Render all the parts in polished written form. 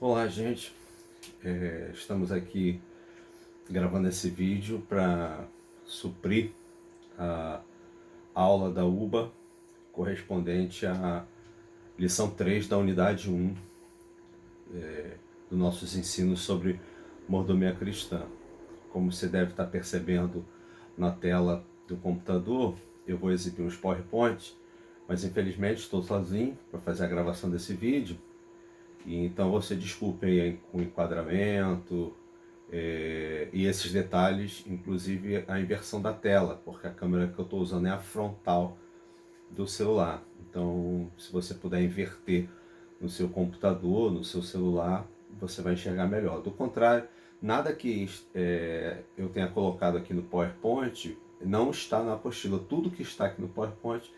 Olá, gente. Estamos aqui gravando esse vídeo para suprir a aula da UBA correspondente à lição 3 da unidade 1 dos nossos ensinos sobre mordomia cristã. Como você deve estar percebendo na tela do computador, eu vou exibir uns PowerPoint, mas infelizmente estou sozinho para fazer a gravação desse vídeo. E então você desculpe aí com o enquadramento e esses detalhes, inclusive a inversão da tela, porque a câmera que eu estou usando é a frontal do celular. Então, se você puder inverter no seu computador, no seu celular, você vai enxergar melhor. Do contrário, nada que eu tenha colocado aqui no PowerPoint não está na apostila. Tudo que está aqui no PowerPoint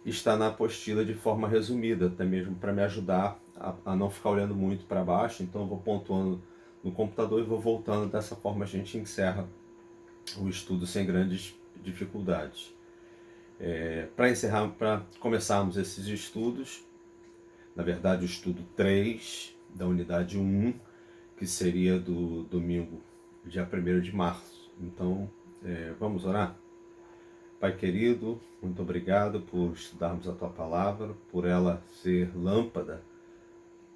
está na apostila de forma resumida, até mesmo para me ajudar a não ficar olhando muito para baixo. Então eu vou pontuando no computador e vou voltando. Dessa forma a gente encerra o estudo sem grandes dificuldades. Para começarmos esses estudos, na verdade o estudo 3 da unidade 1, que seria do domingo, dia 1º de março. Então, vamos orar? Pai querido, muito obrigado por estudarmos a Tua Palavra, por ela ser lâmpada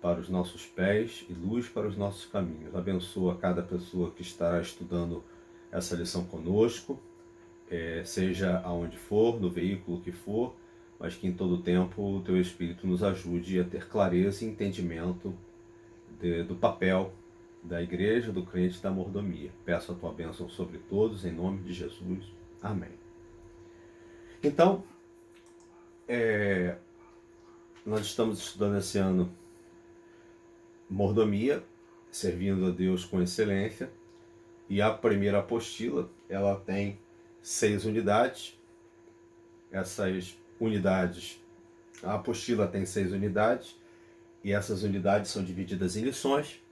para os nossos pés e luz para os nossos caminhos. Abençoa cada pessoa que estará estudando essa lição conosco, seja aonde for, no veículo que for, mas que em todo tempo o Teu Espírito nos ajude a ter clareza e entendimento do papel da igreja, do crente e da mordomia. Peço a Tua bênção sobre todos, em nome de Jesus. Amém. Então, nós estamos estudando esse ano mordomia, servindo a Deus com excelência, e a primeira apostila, ela tem 6 unidades. Essas unidades, a apostila tem 6 unidades, e essas unidades são divididas em lições,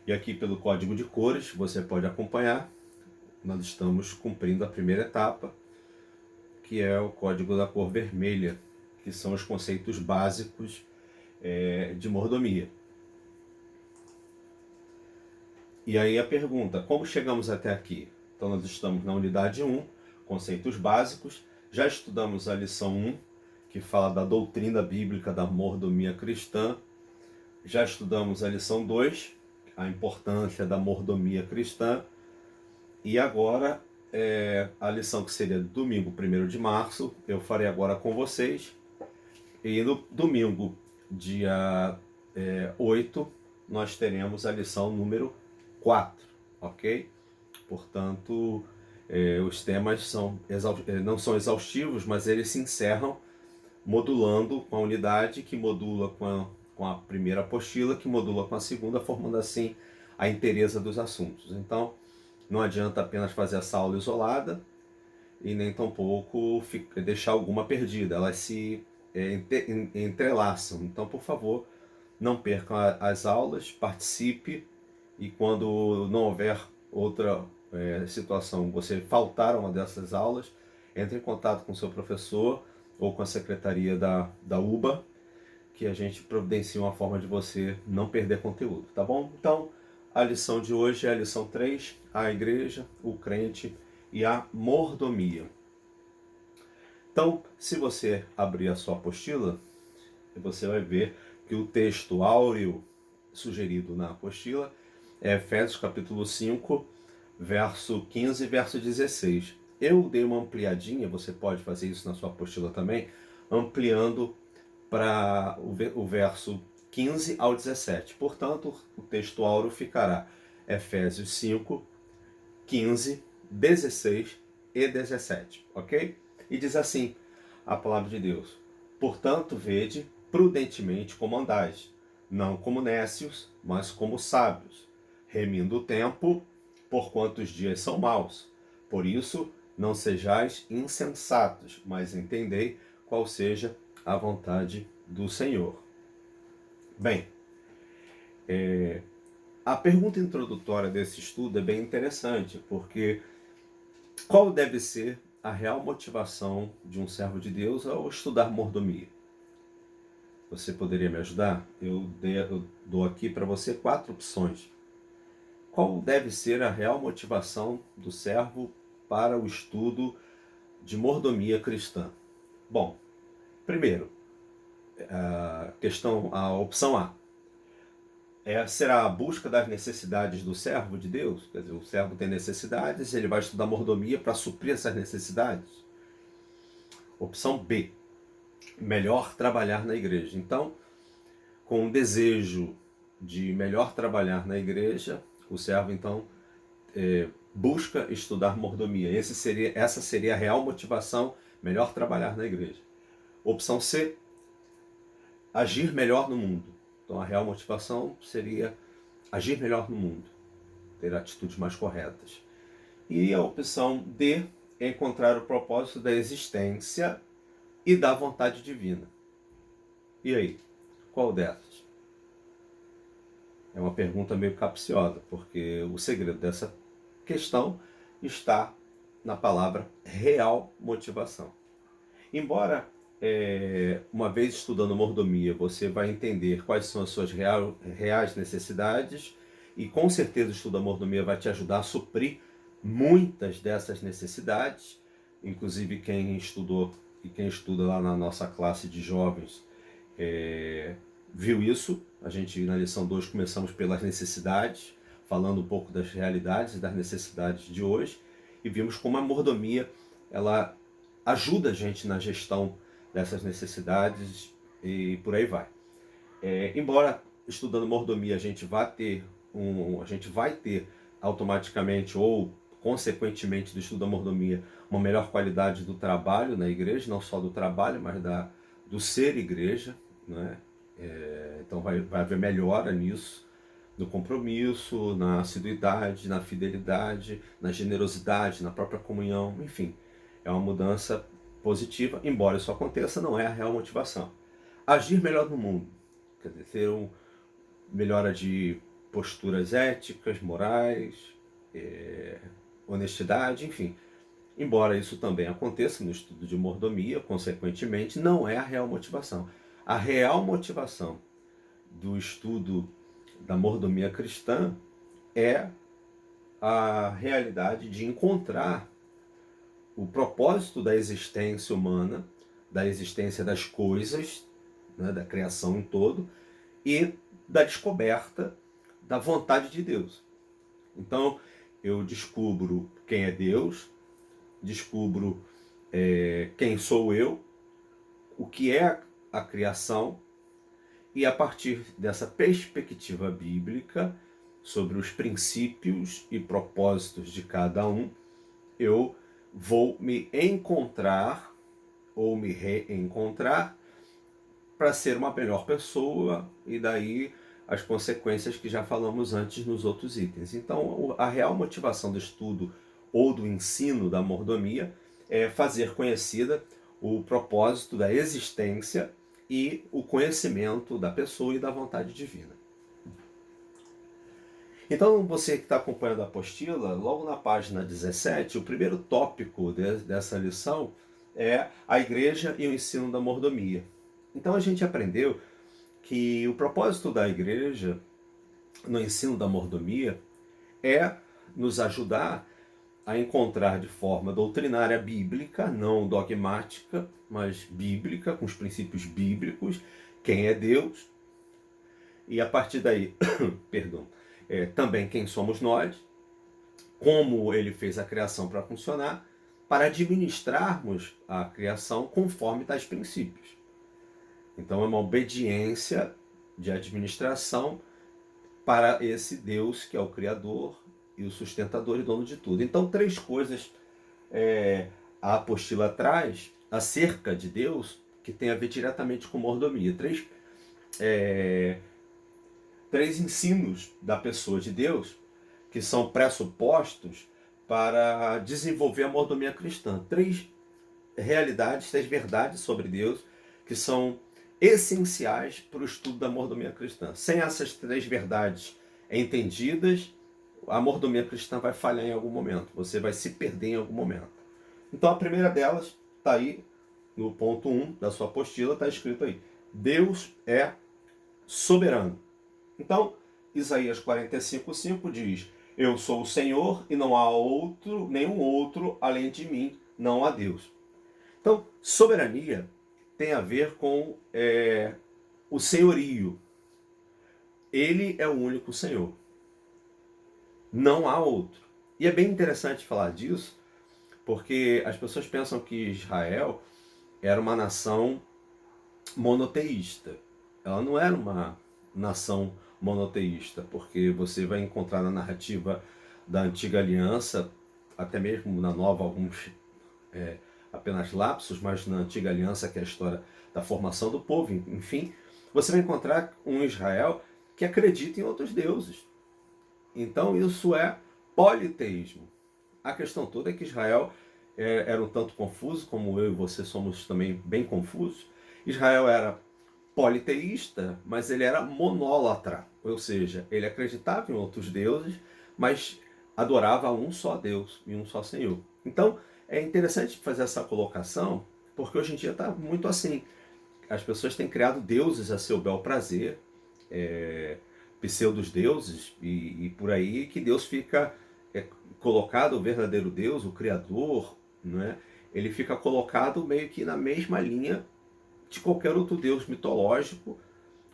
e aqui pelo código de cores você pode acompanhar. Nós estamos cumprindo a primeira etapa, que é o código da cor vermelha, que são os conceitos básicos de mordomia. E aí a pergunta, como chegamos até aqui? Então nós estamos na unidade 1, conceitos básicos. Já estudamos a lição 1, que fala da doutrina bíblica da mordomia cristã. Já estudamos a lição 2, a importância da mordomia cristã. E agora, a lição que seria domingo 1º de março, eu farei agora com vocês. E no domingo, dia 8, nós teremos a lição número 4, ok? Portanto, os temas não são exaustivos, mas eles se encerram modulando com a unidade, que modula com a primeira apostila, que modula com a segunda, formando assim a inteireza dos assuntos. Então, não adianta apenas fazer essa aula isolada e nem tampouco deixar alguma perdida. Elas se entrelaçam. Então, por favor, não percam as aulas, participe, e quando não houver outra situação, você faltar uma dessas aulas, entre em contato com o seu professor ou com a secretaria da UBA, que a gente providencia uma forma de você não perder conteúdo, tá bom? Então, a lição de hoje é a lição 3, a igreja, o crente e a mordomia. Então, se você abrir a sua apostila, você vai ver que o texto áureo sugerido na apostila é Efésios capítulo 5, verso 15 e verso 16. Eu dei uma ampliadinha, você pode fazer isso na sua apostila também, ampliando para o verso 15 ao 17. Portanto, o texto áureo ficará Efésios 5, 15, 16 e 17, ok? E diz assim a palavra de Deus: portanto, vede prudentemente como andais, não como nécios, mas como sábios, remindo o tempo, porquanto os dias são maus. Por isso, não sejais insensatos, mas entendei qual seja a vontade do Senhor. Bem, a pergunta introdutória desse estudo é bem interessante, porque qual deve ser a real motivação de um servo de Deus ao estudar mordomia? Você poderia me ajudar? Eu dou aqui para você 4 opções. Qual deve ser a real motivação do servo para o estudo de mordomia cristã? Bom, primeiro, a opção A. Será a busca das necessidades do servo de Deus? Quer dizer, o servo tem necessidades, ele vai estudar mordomia para suprir essas necessidades. Opção B. Melhor trabalhar na igreja. Então, com o desejo de melhor trabalhar na igreja, o servo então busca estudar mordomia. Essa seria a real motivação, melhor trabalhar na igreja. Opção C, agir melhor no mundo. Então a real motivação seria agir melhor no mundo, ter atitudes mais corretas. E a opção D, encontrar o propósito da existência e da vontade divina. E aí, qual dessas? É uma pergunta meio capciosa, porque o segredo dessa questão está na palavra real motivação. Embora, uma vez estudando mordomia, você vai entender quais são as suas reais necessidades, e com certeza o estudo da mordomia vai te ajudar a suprir muitas dessas necessidades. Inclusive quem estudou e quem estuda lá na nossa classe de jovens viu isso. A gente, na lição 2, começamos pelas necessidades, falando um pouco das realidades e das necessidades de hoje, e vimos como a mordomia ela ajuda a gente na gestão dessas necessidades e por aí vai. Embora estudando mordomia a gente vai ter automaticamente ou consequentemente do estudo da mordomia uma melhor qualidade do trabalho na igreja, não só do trabalho, mas do ser igreja, né? Então vai haver melhora nisso, no compromisso, na assiduidade, na fidelidade, na generosidade, na própria comunhão, enfim. É uma mudança positiva, embora isso aconteça, não é a real motivação. Agir melhor no mundo, quer dizer, ter melhora de posturas éticas, morais, honestidade, enfim. Embora isso também aconteça no estudo de mordomia, consequentemente, não é a real motivação. A real motivação do estudo da mordomia cristã é a realidade de encontrar o propósito da existência humana, da existência das coisas, né, da criação em todo, e da descoberta da vontade de Deus. Então, eu descubro quem é Deus, descubro quem sou eu, o que é a criação, e a partir dessa perspectiva bíblica sobre os princípios e propósitos de cada um, eu vou me encontrar ou me reencontrar para ser uma melhor pessoa, e daí as consequências que já falamos antes nos outros itens. Então, a real motivação do estudo ou do ensino da mordomia é fazer conhecida o propósito da existência e o conhecimento da pessoa e da vontade divina. Então, você que está acompanhando a apostila, logo na página 17, o primeiro tópico dessa lição é a igreja e o ensino da mordomia. Então, a gente aprendeu que o propósito da igreja no ensino da mordomia é nos ajudar a encontrar de forma doutrinária bíblica, não dogmática, mas bíblica, com os princípios bíblicos, quem é Deus, e a partir daí, perdão, também quem somos nós, como ele fez a criação para funcionar, para administrarmos a criação conforme tais princípios. Então é uma obediência de administração para esse Deus que é o Criador e o sustentador e dono de tudo. Então 3 coisas a apostila traz acerca de Deus que tem a ver diretamente com mordomia. 3 ensinos da pessoa de Deus que são pressupostos para desenvolver a mordomia cristã. 3 realidades, 3 verdades sobre Deus que são essenciais para o estudo da mordomia cristã. Sem essas 3 verdades entendidas, a mordomia cristã vai falhar em algum momento. Você vai se perder em algum momento. Então a primeira delas está aí no ponto 1 da sua apostila, está escrito aí: Deus é soberano. Então, Isaías 45:5 diz: Eu sou o Senhor e não há outro, nenhum outro além de mim, não há Deus. Então, soberania tem a ver com o senhorio. Ele é o único Senhor. Não há outro. E é bem interessante falar disso, porque as pessoas pensam que Israel era uma nação monoteísta. Ela não era uma nação monoteísta, porque você vai encontrar na narrativa da antiga aliança, até mesmo na nova, alguns apenas lapsos, mas na antiga aliança, que é a história da formação do povo, enfim, você vai encontrar um Israel que acredita em outros deuses. Então isso é politeísmo. A questão toda é que Israel era um tanto confuso, como eu e você somos também bem confusos. Israel era politeísta, mas ele era monólatra, ou seja, ele acreditava em outros deuses, mas adorava um só Deus e um só Senhor. Então é interessante fazer essa colocação, porque hoje em dia está muito assim. As pessoas têm criado deuses a seu bel prazer, pseudos deuses, e por aí que Deus fica colocado, o verdadeiro Deus, o Criador, não é? Ele fica colocado meio que na mesma linha de qualquer outro Deus mitológico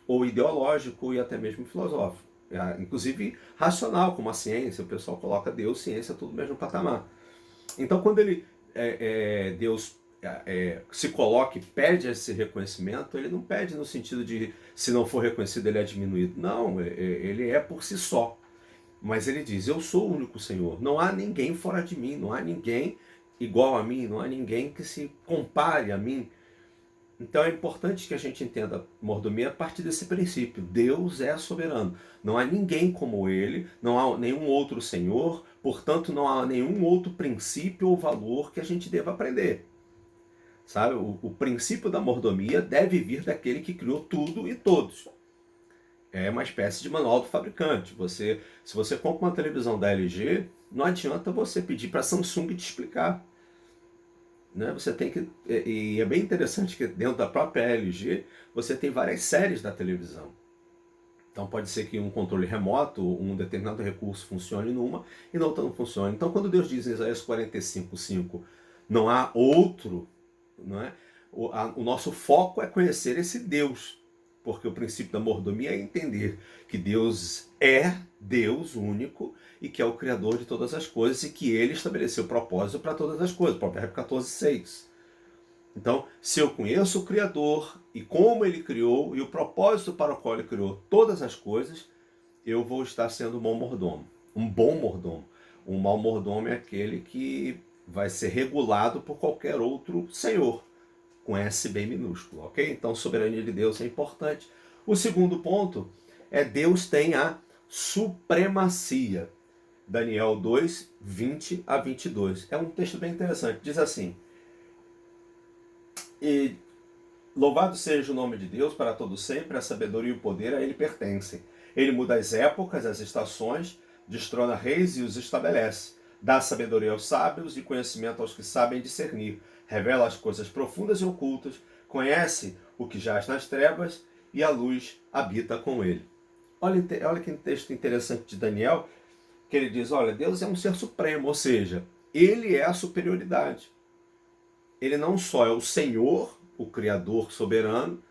ou ideológico e até mesmo filosófico. Inclusive racional, como a ciência, o pessoal coloca Deus, ciência, tudo no mesmo patamar. Então quando Deus se coloca e pede esse reconhecimento, ele não pede no sentido de se não for reconhecido ele é diminuído. Não, ele é por si só. Mas ele diz, eu sou o único Senhor. Não há ninguém fora de mim, não há ninguém igual a mim, não há ninguém que se compare a mim. Então é importante que a gente entenda a mordomia a partir desse princípio. Deus é soberano. Não há ninguém como ele, não há nenhum outro Senhor, portanto não há nenhum outro princípio ou valor que a gente deva aprender. Sabe? O princípio da mordomia deve vir daquele que criou tudo e todos. É uma espécie de manual do fabricante. Se você compra uma televisão da LG, não adianta você pedir para a Samsung te explicar. Né? Você tem que, e é bem interessante que dentro da própria LG você tem várias séries da televisão. Então pode ser que um controle remoto, um determinado recurso funcione numa e na outra não funcione. Então quando Deus diz em Isaías 45:5, não há outro, não é? O nosso foco é conhecer esse Deus, porque o princípio da mordomia é entender que Deus é Deus único e que é o Criador de todas as coisas e que Ele estabeleceu propósito para todas as coisas. Provérbios 14:6. Então, se eu conheço o Criador e como Ele criou e o propósito para o qual Ele criou todas as coisas, eu vou estar sendo um bom mordomo. Um bom mordomo. Um mau mordomo é aquele que vai ser regulado por qualquer outro senhor, com S bem minúsculo, ok? Então, soberania de Deus é importante. O segundo ponto é Deus tem a supremacia. Daniel 2:20-22. É um texto bem interessante. Diz assim: E louvado seja o nome de Deus para todo sempre, a sabedoria e o poder a ele pertencem. Ele muda as épocas, as estações, destrona reis e os estabelece. Dá sabedoria aos sábios e conhecimento aos que sabem discernir. Revela as coisas profundas e ocultas, conhece o que jaz nas trevas e a luz habita com ele. Olha que texto interessante de Daniel, que ele diz, olha, Deus é um ser supremo, ou seja, ele é a superioridade. Ele não só é o Senhor, o Criador soberano,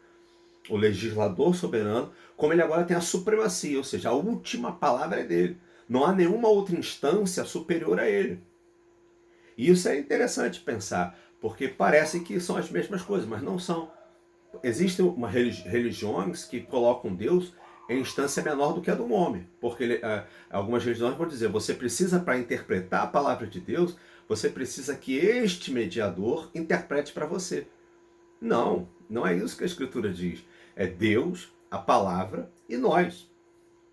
o legislador soberano, como ele agora tem a supremacia, ou seja, a última palavra é dele. Não há nenhuma outra instância superior a ele. E isso é interessante pensar, porque parece que são as mesmas coisas, mas não são. Existem religiões que colocam Deus em instância menor do que a do homem, porque algumas religiões vão dizer, você precisa, para interpretar a palavra de Deus, você precisa que este mediador interprete para você. Não, não é isso que a Escritura diz. É Deus, a palavra e nós.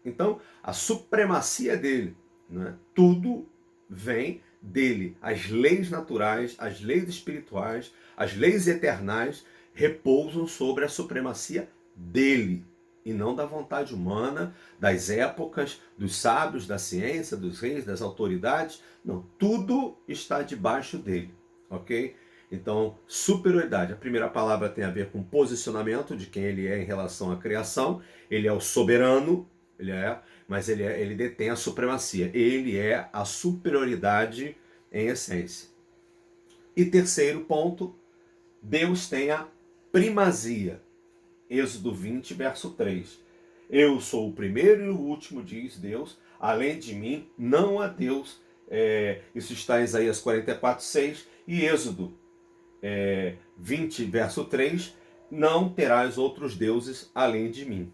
Então, a supremacia dele, né? Tudo vem dele. As leis naturais, as leis espirituais, as leis eternais repousam sobre a supremacia dele e não da vontade humana, das épocas, dos sábios, da ciência, dos reis, das autoridades. Não, tudo está debaixo dele, ok? Então, superioridade. A primeira palavra tem a ver com posicionamento de quem ele é em relação à criação. Ele é o soberano, mas ele detém a supremacia. Ele é a superioridade em essência. E terceiro ponto, Deus tem a primazia. Êxodo 20, verso 3. Eu sou o primeiro e o último, diz Deus. Além de mim, não há Deus. Isso está em Isaías 44, 6. E Êxodo 20, verso 3. Não terás outros deuses além de mim.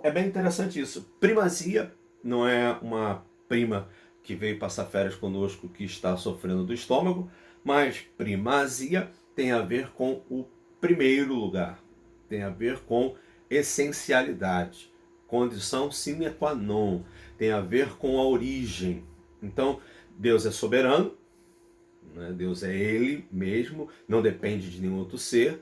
É bem interessante isso. Primazia não é uma prima que veio passar férias conosco que está sofrendo do estômago, mas primazia tem a ver com o primeiro lugar, tem a ver com essencialidade, condição sine qua non, tem a ver com a origem. Então, Deus é soberano, né? Deus é Ele mesmo, não depende de nenhum outro ser.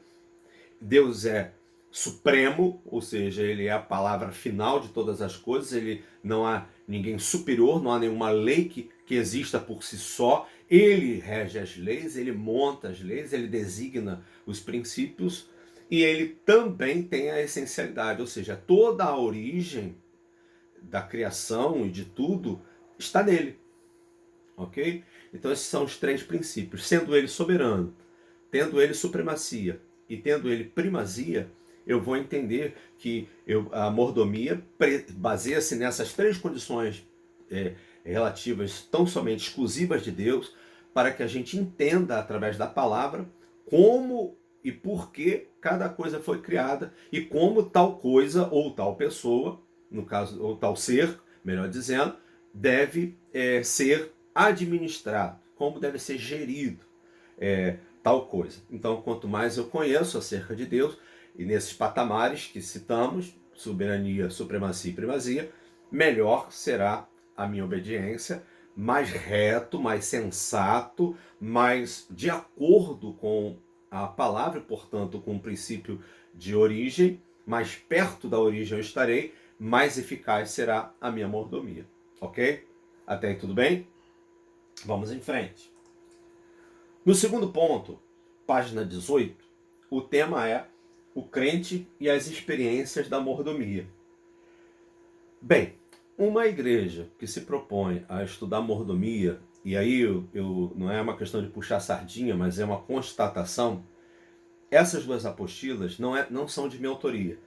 Deus é supremo, ou seja, ele é a palavra final de todas as coisas, ele não há ninguém superior, não há nenhuma lei que exista por si só, ele rege as leis, ele monta as leis, ele designa os princípios e ele também tem a essencialidade, ou seja, toda a origem da criação e de tudo está nele, ok? Então esses são os três princípios, sendo ele soberano, tendo ele supremacia e tendo ele primazia, eu vou entender que a mordomia baseia-se nessas três condições relativas, tão somente exclusivas de Deus, para que a gente entenda através da palavra como e por que cada coisa foi criada e como tal coisa ou tal pessoa, no caso, ou tal ser, melhor dizendo, deve ser administrado, como deve ser gerido tal coisa. Então, quanto mais eu conheço acerca de Deus, e nesses patamares que citamos, soberania, supremacia e primazia, melhor será a minha obediência, mais reto, mais sensato, mais de acordo com a palavra, portanto, com o princípio de origem, mais perto da origem eu estarei, mais eficaz será a minha mordomia. Ok? Até aí tudo bem? Vamos em frente. No segundo ponto, página 18, o tema é o crente e as experiências da mordomia. Bem, uma igreja que se propõe a estudar mordomia, e aí não é uma questão de puxar sardinha, mas é uma constatação, essas duas apostilas não são de minha autoria.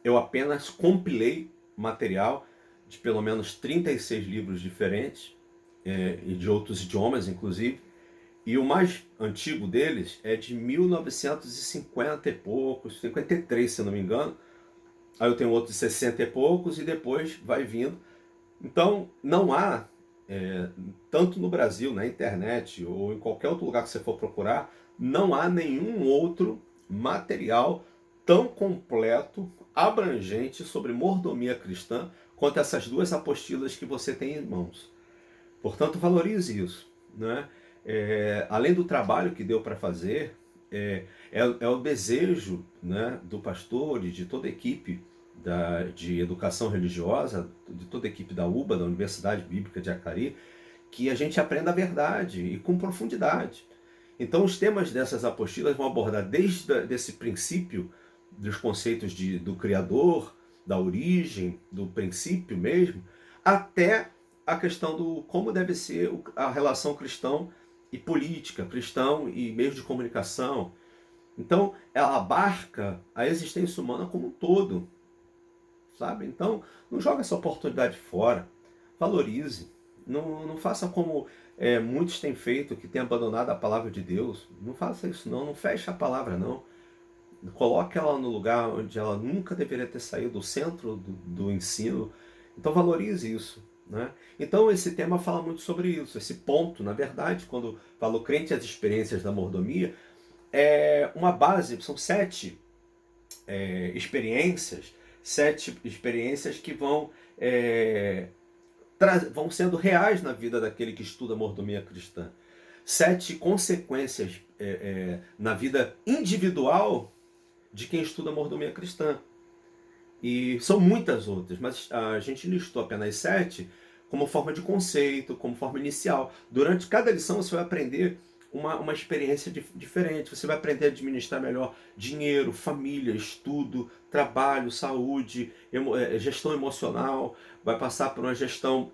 Eu apenas compilei material de pelo menos 36 livros diferentes, e de outros idiomas, inclusive, e o mais antigo deles é de 1950 e poucos, 53 se não me engano. Aí eu tenho outros de 60 e poucos e depois vai vindo. Então não há, tanto no Brasil, na internet ou em qualquer outro lugar que você for procurar, não há nenhum outro material tão completo, abrangente sobre mordomia cristã quanto essas duas apostilas que você tem em mãos. Portanto, valorize isso, né? Além do trabalho que deu para fazer, é o desejo, né, do pastor e de toda a equipe de educação religiosa, de toda a equipe da UBA, da Universidade Bíblica de Acari, que a gente aprenda a verdade e com profundidade. Então, os temas dessas apostilas vão abordar desde desse princípio dos conceitos do Criador, da origem, do princípio mesmo, até a questão do como deve ser a relação cristão e política, cristão e meios de comunicação. Então, ela abarca a existência humana como um todo, sabe? Então, não joga essa oportunidade fora, valorize. Não faça como muitos têm feito, que têm abandonado a palavra de Deus. Não faça isso não feche a palavra não. Coloque ela no lugar onde ela nunca deveria ter saído, do centro do ensino. Então valorize isso, né? Então esse tema fala muito sobre isso, esse ponto, na verdade, quando falo crente e as experiências da mordomia, é uma base, são 7 experiências que vão sendo reais na vida daquele que estuda mordomia cristã. 7 consequências na vida individual de quem estuda mordomia cristã. E são muitas outras, mas a gente listou apenas 7 como forma de conceito, como forma inicial. Durante cada lição você vai aprender uma experiência diferente. Você vai aprender a administrar melhor dinheiro, família, estudo, trabalho, saúde, gestão emocional, vai passar por uma gestão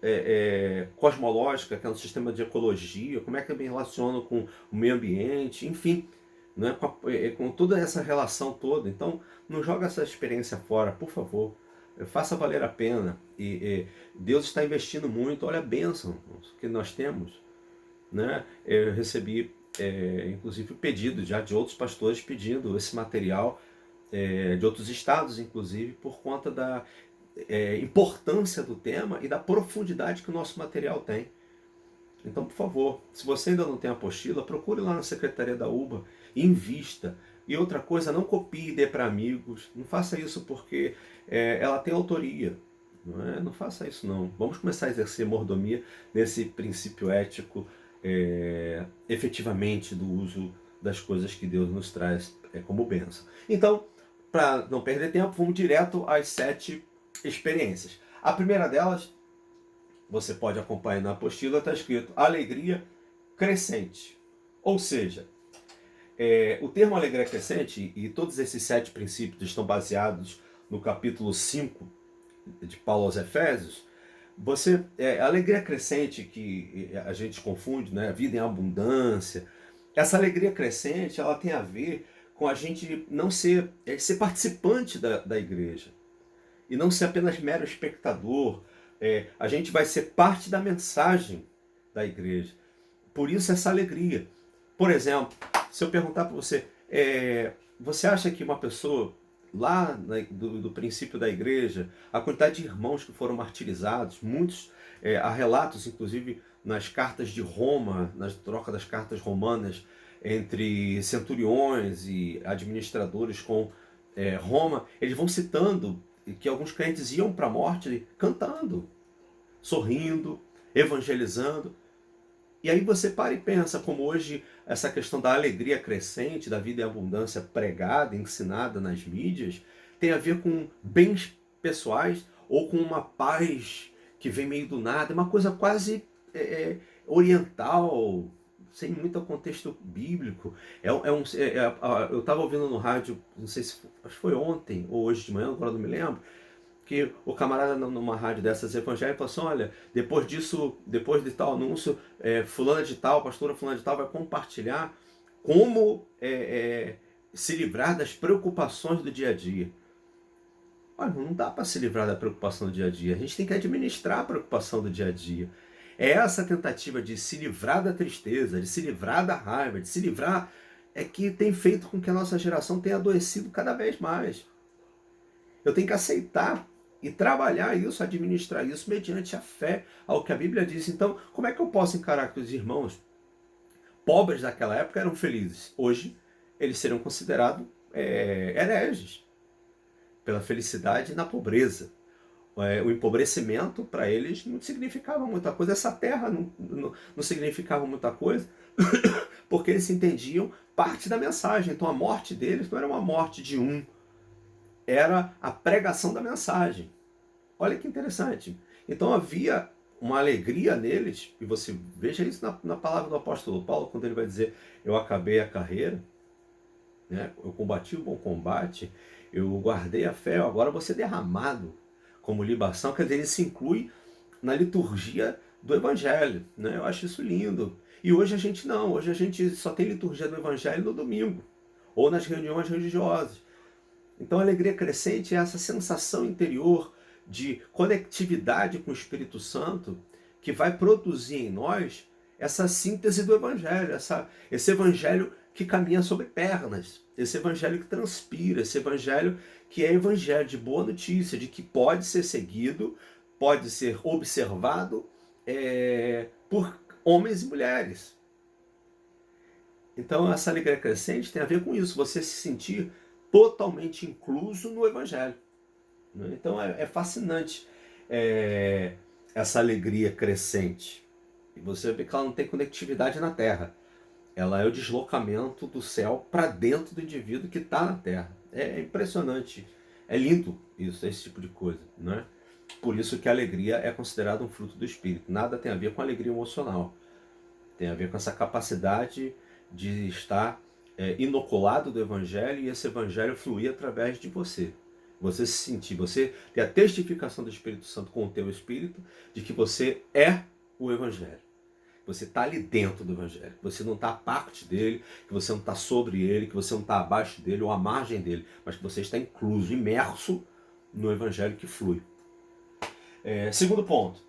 cosmológica, que é um sistema de ecologia, como é que eu me relaciono com o meio ambiente, enfim, né, com toda essa relação toda. Então, não joga essa experiência fora, por favor. Faça valer a pena. Deus está investindo muito. Olha a bênção que nós temos. Né? Eu recebi, inclusive, pedido já de outros pastores pedindo esse material, de outros estados, inclusive, por conta da importância do tema e da profundidade que o nosso material tem. Então, por favor, se você ainda não tem a apostila, procure lá na secretaria da UBA e invista. E outra coisa, não copie e dê para amigos. Não faça isso porque ela tem autoria. Não faça isso não. Vamos começar a exercer mordomia nesse princípio ético, efetivamente, do uso das coisas que Deus nos traz como bênção. Então, para não perder tempo, vamos direto às 7 experiências. A primeira delas, você pode acompanhar na apostila, está escrito alegria crescente. Ou seja, o termo alegria crescente, e todos esses 7 princípios estão baseados no capítulo 5 de Paulo aos Efésios. Alegria crescente, que a gente confunde, né? Vida em abundância. Essa alegria crescente, ela tem a ver com a gente não ser participante da igreja. E não ser apenas mero espectador. A gente vai ser parte da mensagem da igreja. Por isso essa alegria. Por exemplo, se eu perguntar para você, você acha que uma pessoa lá do princípio da igreja, a quantidade de irmãos que foram martirizados, muitos, há relatos inclusive nas cartas de Roma, nas trocas das cartas romanas entre centuriões e administradores com Roma, eles vão citando que alguns crentes iam para a morte cantando, sorrindo, evangelizando. E aí você para e pensa como hoje essa questão da alegria crescente, da vida em abundância pregada, ensinada nas mídias, tem a ver com bens pessoais ou com uma paz que vem meio do nada, uma coisa quase oriental, sem muito contexto bíblico. Eu estava ouvindo no rádio, não sei se acho que foi ontem ou hoje de manhã, agora não me lembro, que o camarada numa rádio dessas evangélicas falou assim, olha, depois de tal anúncio, fulana de tal, pastora fulana de tal vai compartilhar como se livrar das preocupações do dia a dia. Olha, não dá para se livrar da preocupação do dia a dia, a gente tem que administrar a preocupação do dia a dia. É essa tentativa de se livrar da tristeza, de se livrar da raiva, de se livrar, que tem feito com que a nossa geração tenha adoecido cada vez mais. Eu tenho que aceitar e trabalhar isso, administrar isso mediante a fé ao que a Bíblia diz. Então, como é que eu posso encarar que os irmãos pobres daquela época eram felizes? Hoje, eles seriam considerados hereges pela felicidade na pobreza. O empobrecimento para eles não significava muita coisa. Essa terra não significava muita coisa, porque eles entendiam parte da mensagem. Então, a morte deles não era uma morte de um, era a pregação da mensagem. Olha que interessante. Então havia uma alegria neles, e você veja isso na palavra do apóstolo Paulo, quando ele vai dizer, eu acabei a carreira, né? Eu combati o bom combate, eu guardei a fé, agora vou ser derramado como libação. Quer dizer, ele se inclui na liturgia do Evangelho. Né? Eu acho isso lindo. E hoje a gente não, hoje a gente só tem liturgia do Evangelho no domingo, ou nas reuniões religiosas. Então a alegria crescente é essa sensação interior de conectividade com o Espírito Santo que vai produzir em nós essa síntese do Evangelho, esse Evangelho que caminha sobre pernas, esse Evangelho que transpira, esse Evangelho que é Evangelho de boa notícia, de que pode ser seguido, pode ser observado por homens e mulheres. Então essa alegria crescente tem a ver com isso, você se sentir totalmente incluso no Evangelho. Então é fascinante essa alegria crescente. E você vê que ela não tem conectividade na Terra. Ela é o deslocamento do céu para dentro do indivíduo que está na Terra. É impressionante. É lindo isso, esse tipo de coisa. Né? Por isso que a alegria é considerada um fruto do Espírito. Nada tem a ver com alegria emocional. Tem a ver com essa capacidade de estar inoculado do Evangelho e esse Evangelho fluir através de você. Você se sentir, você ter a testificação do Espírito Santo com o teu Espírito de que você é o Evangelho. Você está ali dentro do Evangelho, que você não está à parte dele, que você não está sobre ele, que você não está abaixo dele ou à margem dele, mas que você está incluso, imerso no Evangelho que flui. Segundo ponto,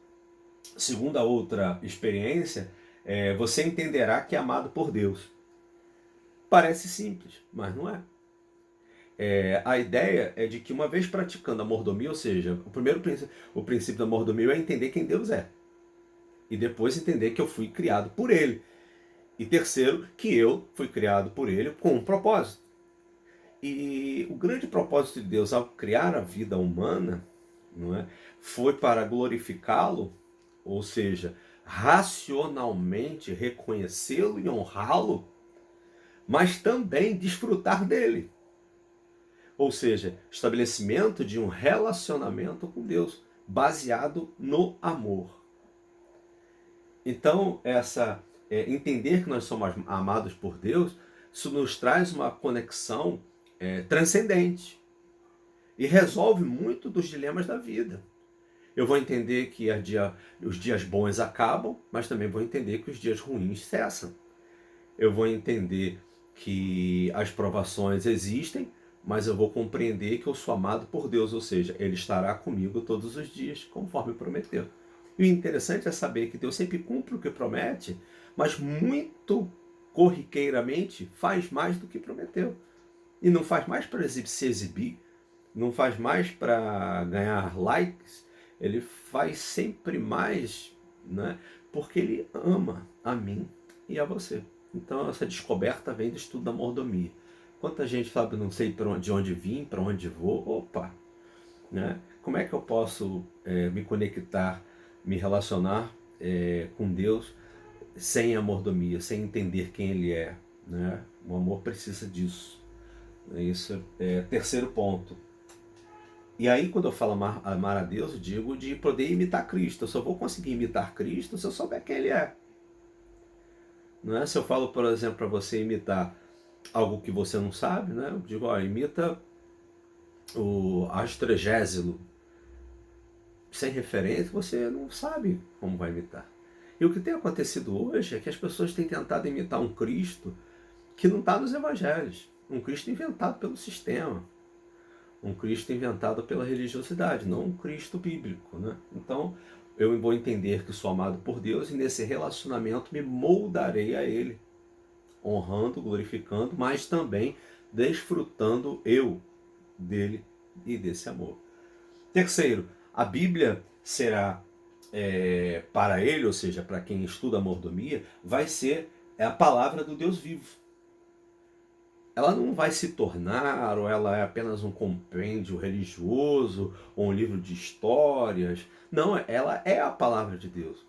segunda outra experiência, você entenderá que é amado por Deus. Parece simples, mas não é. A ideia é de que uma vez praticando a mordomia, ou seja, o princípio da mordomia é entender quem Deus é. E depois entender que eu fui criado por Ele. E terceiro, que eu fui criado por Ele com um propósito. E o grande propósito de Deus ao criar a vida humana, não é, foi para glorificá-lo, ou seja, racionalmente reconhecê-lo e honrá-lo, mas também desfrutar dele. Ou seja, estabelecimento de um relacionamento com Deus, baseado no amor. Então, entender que nós somos amados por Deus, isso nos traz uma conexão transcendente e resolve muito dos dilemas da vida. Eu vou entender que os dias bons acabam, mas também vou entender que os dias ruins cessam. Eu vou entender que as provações existem, mas eu vou compreender que eu sou amado por Deus, ou seja, Ele estará comigo todos os dias, conforme prometeu. E o interessante é saber que Deus sempre cumpre o que promete, mas muito corriqueiramente faz mais do que prometeu. E não faz mais para se exibir, não faz mais para ganhar likes, ele faz sempre mais, né, porque ele ama a mim e a você. Então essa descoberta vem do estudo da mordomia. Quanta gente sabe, não sei de onde vim, para onde vou, opa, né? Como é que eu posso me conectar, me relacionar com Deus sem a mordomia, sem entender quem Ele é, né? O amor precisa disso. Isso é terceiro ponto. E aí, quando eu falo amar a Deus, eu digo de poder imitar Cristo. Eu só vou conseguir imitar Cristo se eu souber quem Ele é. Não é? Se eu falo, por exemplo, para você imitar algo que você não sabe, né? Eu digo, ó, imita o astrogésilo. Sem referência, você não sabe como vai imitar. E o que tem acontecido hoje é que as pessoas têm tentado imitar um Cristo que não está nos evangelhos. Um Cristo inventado pelo sistema. Um Cristo inventado pela religiosidade, não um Cristo bíblico, né? Então, eu vou entender que sou amado por Deus e nesse relacionamento me moldarei a Ele, honrando, glorificando, mas também desfrutando eu dele e desse amor. Terceiro, a Bíblia será para ele, ou seja, para quem estuda a mordomia, vai ser a palavra do Deus vivo. Ela não vai se tornar, ou ela é apenas um compêndio religioso, ou um livro de histórias. Não, ela é a palavra de Deus.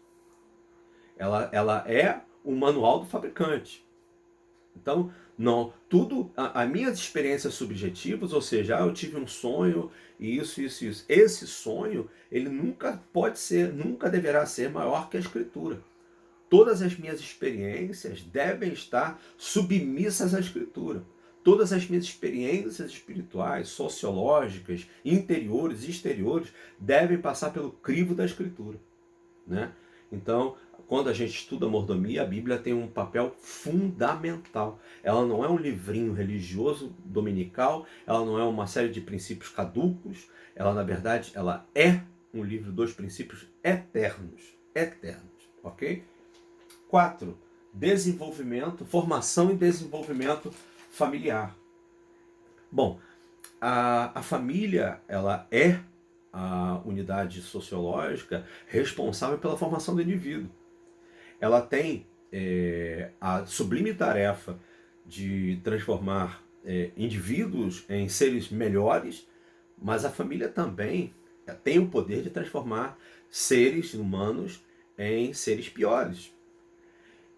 Ela é o manual do fabricante. Então, não, tudo, as minhas experiências subjetivas, ou seja, eu tive um sonho, isso. Esse sonho, ele nunca deverá ser maior que a Escritura. Todas as minhas experiências devem estar submissas à Escritura. Todas as minhas experiências espirituais, sociológicas, interiores e exteriores, devem passar pelo crivo da Escritura, né? Então, quando a gente estuda a mordomia, a Bíblia tem um papel fundamental. Ela não é um livrinho religioso dominical, ela não é uma série de princípios caducos, ela, na verdade, ela é um livro dos princípios eternos, ok? 4. Formação e desenvolvimento familiar. Bom, a família, ela é a unidade sociológica responsável pela formação do indivíduo. Ela tem a sublime tarefa de transformar indivíduos em seres melhores, mas a família também tem o poder de transformar seres humanos em seres piores.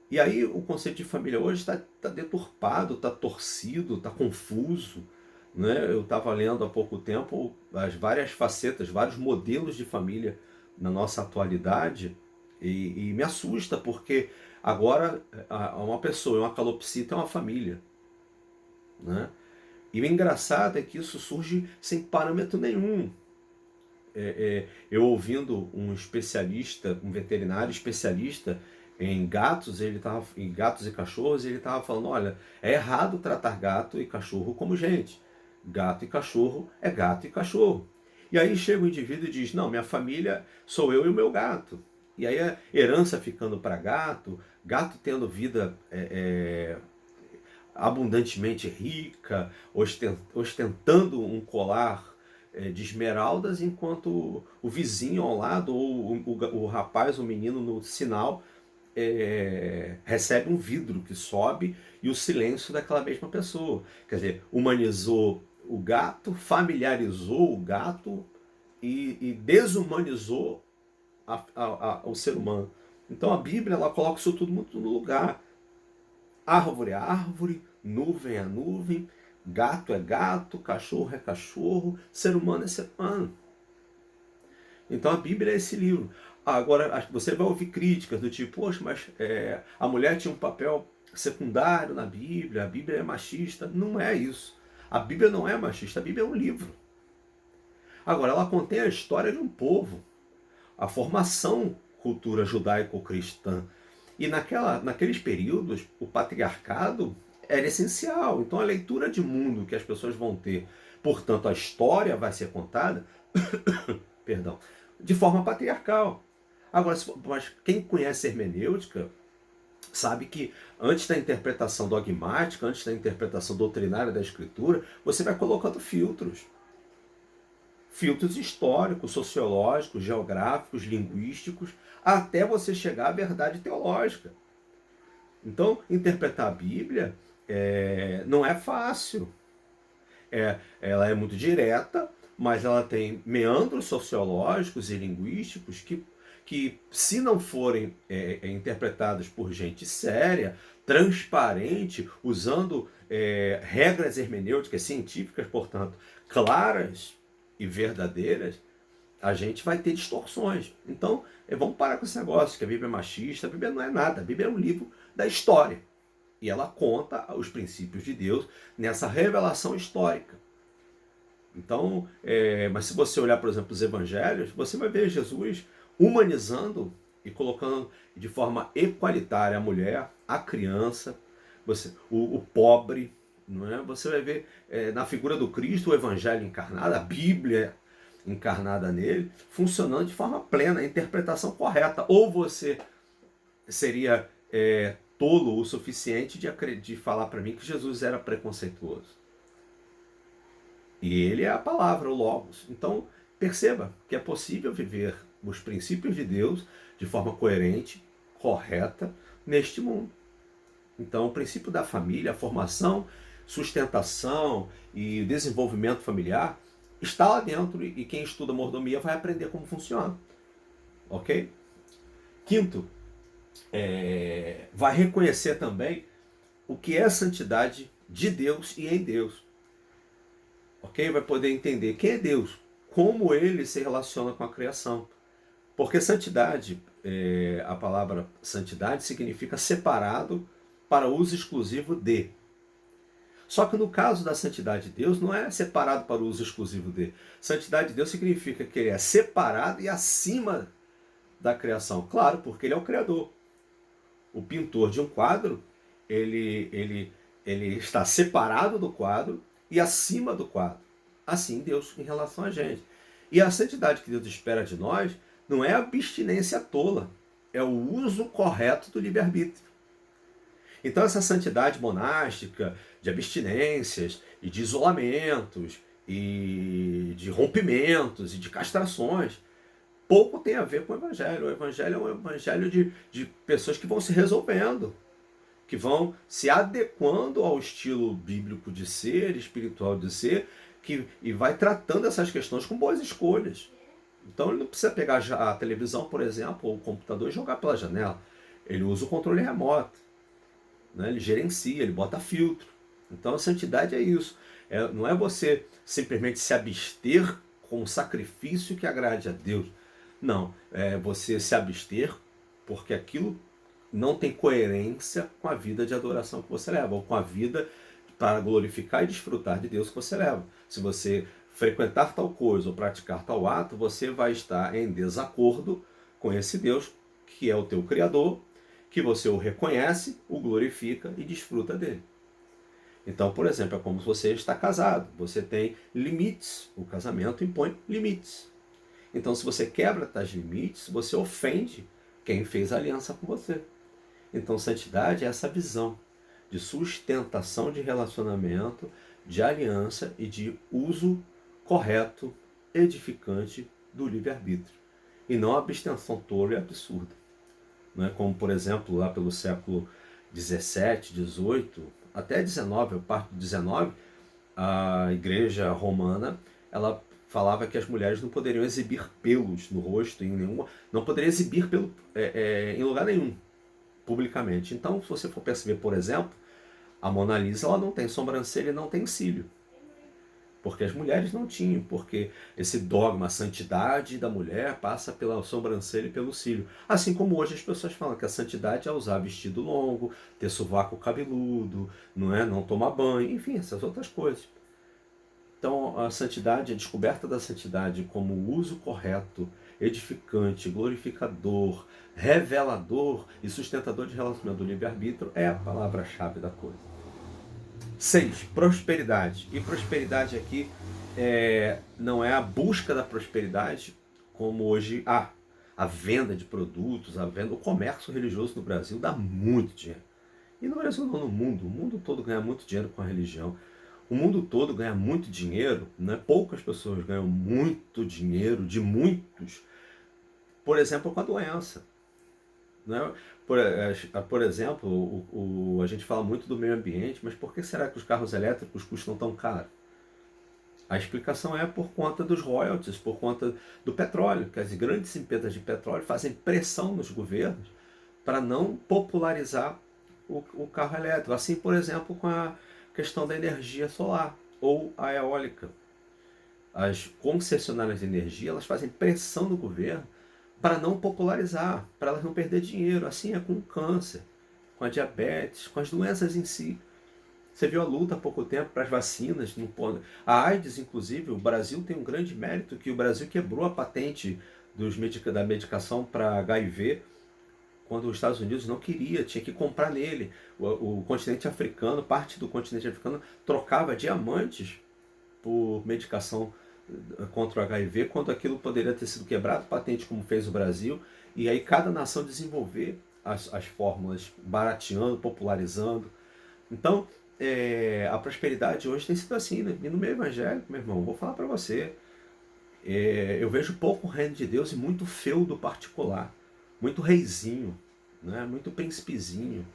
E aí o conceito de família hoje está deturpado, está torcido, está confuso, né? Eu estava lendo há pouco tempo as várias facetas, vários modelos de família na nossa atualidade e me assusta porque Agora, uma pessoa, uma calopsita é uma família, né? E o engraçado é que isso surge sem parâmetro nenhum. Eu ouvindo um especialista, um veterinário especialista em gatos, em gatos e cachorros, ele estava falando, olha, é errado tratar gato e cachorro como gente. Gato e cachorro é gato e cachorro. E aí chega o indivíduo e diz, não, minha família sou eu e o meu gato. E aí a herança ficando para gato, gato tendo vida abundantemente rica, ostentando um colar de esmeraldas, enquanto o vizinho ao lado, ou o rapaz, o menino no sinal, recebe um vidro que sobe e o silêncio daquela mesma pessoa. Quer dizer, humanizou o gato, familiarizou o gato e desumanizou o ser humano. Então a Bíblia ela coloca isso tudo muito no lugar. Árvore é árvore, nuvem é nuvem, gato é gato, cachorro é cachorro, ser humano é ser humano. Então a Bíblia é esse livro. Agora você vai ouvir críticas do tipo, poxa, mas a mulher tinha um papel secundário na Bíblia, a Bíblia é machista. Não é isso. A Bíblia não é machista, a Bíblia é um livro. Agora, ela contém a história de um povo, a formação cultura judaico-cristã. E naqueles períodos, o patriarcado era essencial. Então, a leitura de mundo que as pessoas vão ter, portanto, a história vai ser contada, perdão, de forma patriarcal. Agora, mas quem conhece hermenêutica sabe que antes da interpretação dogmática, antes da interpretação doutrinária da Escritura, você vai colocando filtros. Filtros históricos, sociológicos, geográficos, linguísticos, até você chegar à verdade teológica. Então, interpretar a Bíblia não é fácil. Ela é muito direta, mas ela tem meandros sociológicos e linguísticos que se não forem interpretados por gente séria, transparente, usando regras hermenêuticas científicas, portanto, claras e verdadeiras, a gente vai ter distorções. Então, vamos parar com esse negócio que a Bíblia é machista. A Bíblia não é nada. A Bíblia é um livro da história. E ela conta os princípios de Deus nessa revelação histórica. Então, mas se você olhar, por exemplo, os evangelhos, você vai ver Jesus humanizando e colocando de forma equalitária a mulher, a criança, o pobre. Não é? Você vai ver na figura do Cristo o evangelho encarnado, a Bíblia encarnada nele, funcionando de forma plena, a interpretação correta. Ou você seria tolo o suficiente de falar para mim que Jesus era preconceituoso. E ele é a palavra, o Logos. Então, perceba que é possível viver os princípios de Deus de forma coerente, correta, neste mundo. Então, o princípio da família, a formação, sustentação e desenvolvimento familiar está lá dentro e quem estuda mordomia vai aprender como funciona. Ok? Quinto, vai reconhecer também o que é a santidade de Deus e em Deus. Ok? Vai poder entender quem é Deus, como ele se relaciona com a criação. Porque santidade, a palavra santidade significa separado para uso exclusivo de. Só que no caso da santidade de Deus, não é separado para o uso exclusivo de. Santidade de Deus significa que ele é separado e acima da criação. Claro, porque ele é o criador. O pintor de um quadro, ele está separado do quadro e acima do quadro. Assim Deus em relação a gente. E a santidade que Deus espera de nós não é a abstinência tola, é o uso correto do livre-arbítrio. Então essa santidade monástica, de abstinências e de isolamentos e de rompimentos e de castrações, pouco tem a ver com o Evangelho. O Evangelho é um evangelho de pessoas que vão se resolvendo, que vão se adequando ao estilo bíblico de ser, espiritual de ser, e vai tratando essas questões com boas escolhas. Então ele não precisa pegar a televisão, por exemplo, ou o computador e jogar pela janela. Ele usa o controle remoto. Né? Ele gerencia, ele bota filtro. Então a santidade é isso. Não é você simplesmente se abster com um sacrifício que agrade a Deus. Não, é você se abster porque aquilo não tem coerência com a vida de adoração que você leva, ou com a vida para glorificar e desfrutar de Deus que você leva. Se você frequentar tal coisa ou praticar tal ato, você vai estar em desacordo com esse Deus que é o teu Criador, que você o reconhece, o glorifica e desfruta dele. Então, por exemplo, é como se você está casado, você tem limites, o casamento impõe limites. Então, se você quebra tais limites, você ofende quem fez a aliança com você. Então, santidade é essa visão de sustentação de relacionamento, de aliança e de uso correto, edificante do livre-arbítrio. E não a abstenção tola e absurda. Não é como, por exemplo, lá pelo século 17, 18, até 19, a parte do 19, a igreja romana, ela falava que as mulheres não poderiam exibir pelos no rosto, não poderiam exibir pelo em lugar nenhum, publicamente. Então, se você for perceber, por exemplo, a Mona Lisa ela não tem sobrancelha e não tem cílio. Porque as mulheres não tinham, porque esse dogma, a santidade da mulher passa pela sobrancelha e pelo cílio. Assim como hoje as pessoas falam que a santidade é usar vestido longo, ter sovaco cabeludo, não tomar banho, enfim, essas outras coisas. Então a santidade, a descoberta da santidade como o uso correto, edificante, glorificador, revelador e sustentador de relacionamento do livre-arbítrio é a palavra-chave da coisa. 6. Prosperidade. E prosperidade aqui não é a busca da prosperidade como hoje a venda de produtos, o comércio religioso no Brasil dá muito dinheiro. E no Brasil não, no mundo. O mundo todo ganha muito dinheiro com a religião. O mundo todo ganha muito dinheiro, né? Poucas pessoas ganham muito dinheiro, de muitos, por exemplo, com a doença. Né? Por exemplo, a gente fala muito do meio ambiente, mas por que será que os carros elétricos custam tão caro? A explicação é por conta dos royalties, por conta do petróleo, que as grandes empresas de petróleo fazem pressão nos governos para não popularizar o carro elétrico. Assim, por exemplo, com a questão da energia solar ou a eólica. As concessionárias de energia elas fazem pressão no governo para não popularizar, para elas não perder dinheiro. Assim é com o câncer, com a diabetes, com as doenças em si. Você viu a luta há pouco tempo para as vacinas. A AIDS, inclusive, o Brasil tem um grande mérito que o Brasil quebrou a patente da medicação para HIV, quando os Estados Unidos não queria, tinha que comprar nele. O continente africano, parte do continente africano, trocava diamantes por medicação contra o HIV, quando aquilo poderia ter sido quebrado, patente como fez o Brasil, e aí cada nação desenvolver as fórmulas, barateando, popularizando. Então, a prosperidade hoje tem sido assim, né? E no meio evangélico, meu irmão, vou falar para você, eu vejo pouco reino de Deus e muito feudo particular, muito reizinho, né? Muito príncipezinho,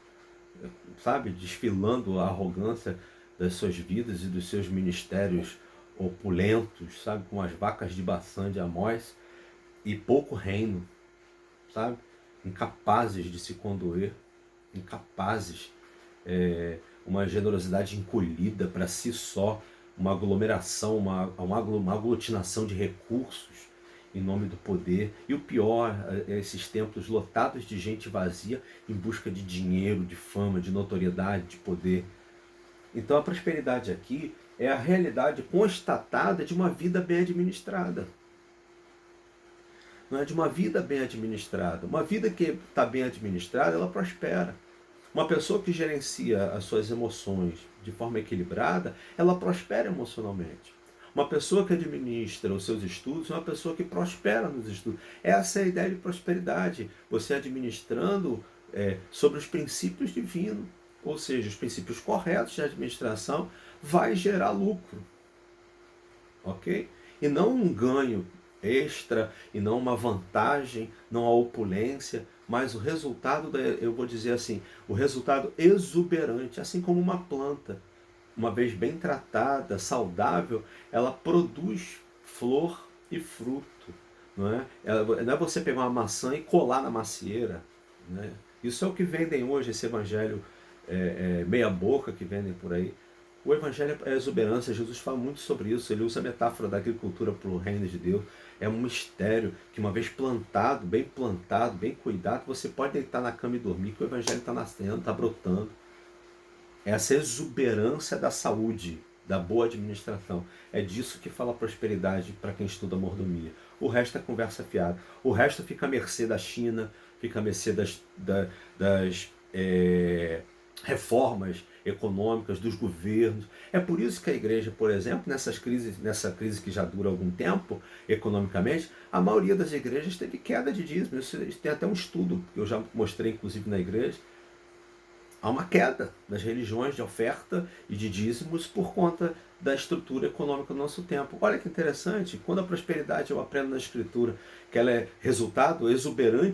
sabe? Desfilando a arrogância das suas vidas e dos seus ministérios opulentos, sabe? Com as vacas de Baçã de Amós e pouco reino, sabe? Incapazes de se condoer, incapazes, uma generosidade encolhida para si só, uma aglomeração, uma aglutinação de recursos em nome do poder. E o pior, esses templos lotados de gente vazia em busca de dinheiro, de fama, de notoriedade, de poder. Então a prosperidade aqui é a realidade constatada de uma vida bem administrada. Não é de uma vida bem administrada. Uma vida que está bem administrada, ela prospera. Uma pessoa que gerencia as suas emoções de forma equilibrada, ela prospera emocionalmente. Uma pessoa que administra os seus estudos é uma pessoa que prospera nos estudos. Essa é a ideia de prosperidade. Você administrando sobre os princípios divinos, ou seja, os princípios corretos de administração, vai gerar lucro. Ok? E não um ganho extra, e não uma vantagem, não a opulência, mas o resultado, eu vou dizer assim, o resultado exuberante, assim como uma planta, uma vez bem tratada, saudável, ela produz flor e fruto. Não é? Não é você pegar uma maçã e colar na macieira. Né? Isso é o que vendem hoje, esse evangelho meia boca que vendem por aí. O evangelho é exuberância, Jesus fala muito sobre isso, ele usa a metáfora da agricultura para o reino de Deus. É um mistério que uma vez plantado, bem cuidado, você pode deitar na cama e dormir, que o evangelho está nascendo, está brotando. Essa exuberância da saúde, da boa administração. É disso que fala a prosperidade para quem estuda mordomia. O resto é conversa fiada. O resto fica à mercê da China, fica à mercê das reformas econômicas, dos governos. É por isso que a igreja, por exemplo, nessa crise que já dura algum tempo, economicamente, a maioria das igrejas teve queda de dízimo. Isso tem até um estudo, que eu já mostrei inclusive na igreja. Há uma queda das religiões de oferta e de dízimos por conta da estrutura econômica do nosso tempo. Olha que interessante, quando a prosperidade eu aprendo na Escritura que ela é resultado exuberante